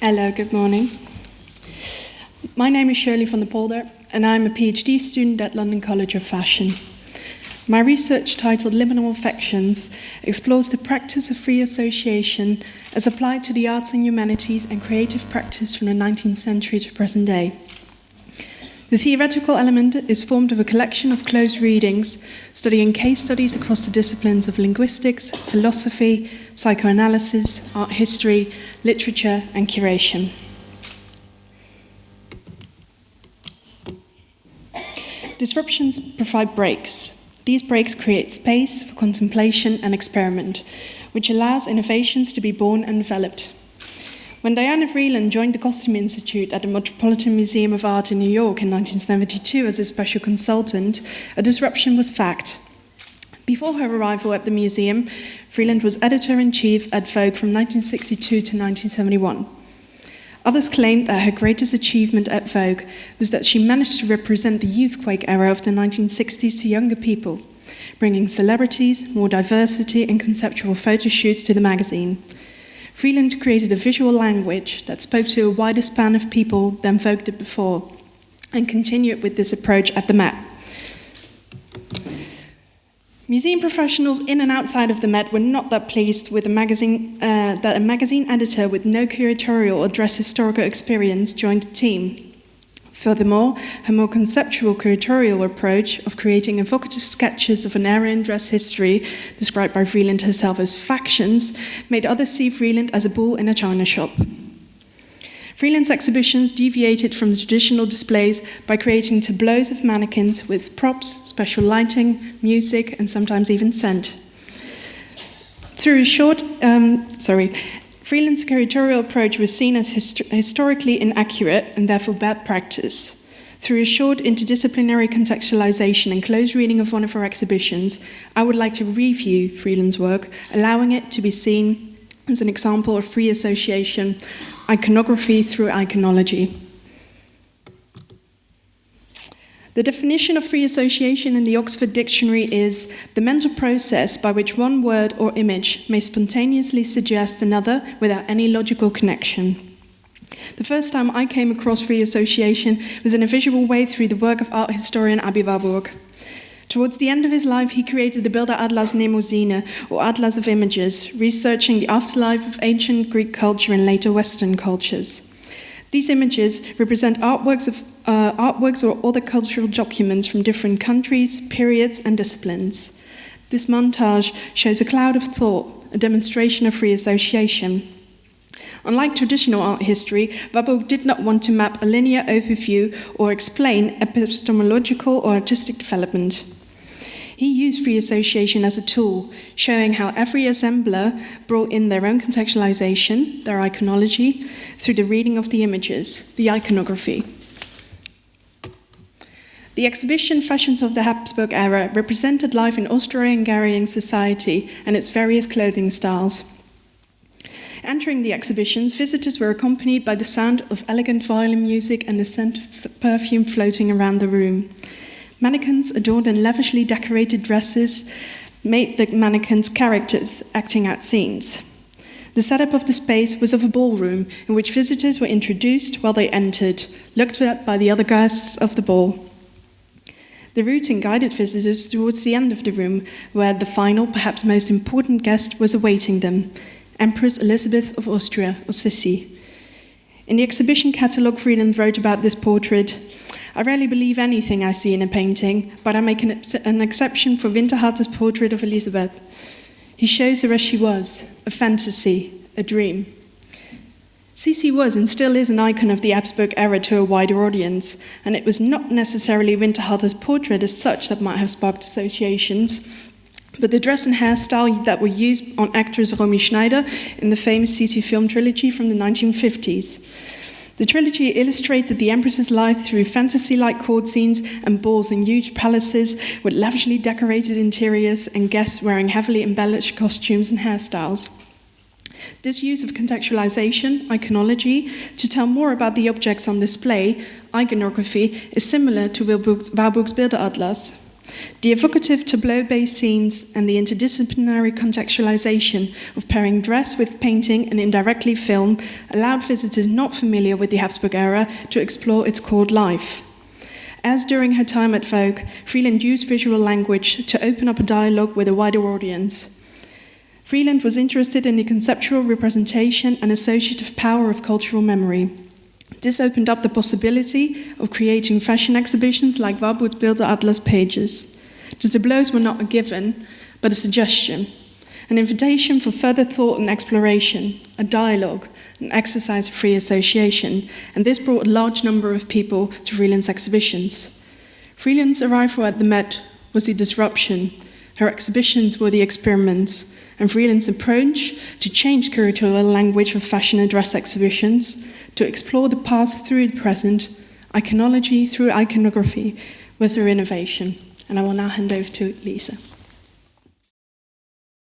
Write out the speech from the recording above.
Hello, good morning. My name is Shirley from the Polder, and I'm a Ph.D. student at London College of Fashion. My research, titled Liminal Affections, explores the practice of free association as applied to the arts and humanities and creative practice from the 19th century to present day. The theoretical element is formed of a collection of close readings, studying case studies across the disciplines of linguistics, philosophy, psychoanalysis, art history, literature, and curation. Disruptions provide breaks. These breaks create space for contemplation and experiment, which allows innovations to be born and developed. When Diana Vreeland joined the Costume Institute at the Metropolitan Museum of Art in New York in 1972 as a special consultant, a disruption was fact. Before her arrival at the museum, Vreeland was editor-in-chief at Vogue from 1962 to 1971. Others claimed that her greatest achievement at Vogue was that she managed to represent the youthquake era of the 1960s to younger people, bringing celebrities, more diversity, and conceptual photo shoots to the magazine. Vreeland created a visual language that spoke to a wider span of people than Vogue did before, and continued with this approach at the Met. Museum professionals in and outside of the Met were not that pleased with that a magazine editor with no curatorial or dress historical experience joined the team. Furthermore, her more conceptual curatorial approach of creating evocative sketches of an era in dress history, described by Vreeland herself as factions, made others see Vreeland as a bull in a china shop. Vreeland's exhibitions deviated from the traditional displays by creating tableaus of mannequins with props, special lighting, music, and sometimes even scent. Vreeland's curatorial approach was seen as historically inaccurate and therefore bad practice. Through a short interdisciplinary contextualization and close reading of one of her exhibitions, I would like to review Vreeland's work, allowing it to be seen as an example of free association, iconography through iconology. The definition of free association in the Oxford Dictionary is the mental process by which one word or image may spontaneously suggest another without any logical connection. The first time I came across free association was in a visual way through the work of art historian Aby Warburg. Towards the end of his life, he created the Bilder Atlas Mnemosyne, or Atlas of Images, researching the afterlife of ancient Greek culture and later Western cultures. These images represent artworks or other cultural documents from different countries, periods, and disciplines. This montage shows a cloud of thought, a demonstration of free association. Unlike traditional art history, Warburg did not want to map a linear overview or explain epistemological or artistic development. He used free association as a tool, showing how every assembler brought in their own contextualization, their iconology, through the reading of the images, the iconography. The exhibition Fashions of the Habsburg Era represented life in Austro-Hungarian society and its various clothing styles. Entering the exhibitions, visitors were accompanied by the sound of elegant violin music and the scent of perfume floating around the room. Mannequins adorned in lavishly decorated dresses made the mannequins characters acting out scenes. The setup of the space was of a ballroom in which visitors were introduced while they entered, looked at by the other guests of the ball. The routing guided visitors towards the end of the room, where the final, perhaps most important guest was awaiting them, Empress Elizabeth of Austria, or Sissi. In the exhibition catalogue, Vreeland wrote about this portrait, "I rarely believe anything I see in a painting, but I make an exception for Winterhalter's portrait of Elizabeth. He shows her as she was, a fantasy, a dream." Sissi was and still is an icon of the Habsburg era to a wider audience, and it was not necessarily Winterhalter's portrait as such that might have sparked associations, but the dress and hairstyle that were used on actress Romy Schneider in the famous Sissi film trilogy from the 1950s. The trilogy illustrated the Empress's life through fantasy-like court scenes and balls in huge palaces with lavishly decorated interiors and guests wearing heavily embellished costumes and hairstyles. This use of contextualization, iconology, to tell more about the objects on display, iconography, is similar to Warburg's Bilder Atlas. The evocative tableau-based scenes and the interdisciplinary contextualization of pairing dress with painting and indirectly film allowed visitors not familiar with the Habsburg era to explore its court life. As during her time at Vogue, Vreeland used visual language to open up a dialogue with a wider audience. Vreeland was interested in the conceptual representation and associative power of cultural memory. This opened up the possibility of creating fashion exhibitions like Warburg's Bilder Atlas pages. The tableaus were not a given, but a suggestion, an invitation for further thought and exploration, a dialogue, an exercise of free association, and this brought a large number of people to Vreeland's exhibitions. Vreeland's arrival at the Met was the disruption, her exhibitions were the experiments, and Vreeland's approach to change curatorial language of fashion and dress exhibitions, to explore the past through the present, iconology through iconography, was her innovation. And I will now hand over to Lisa.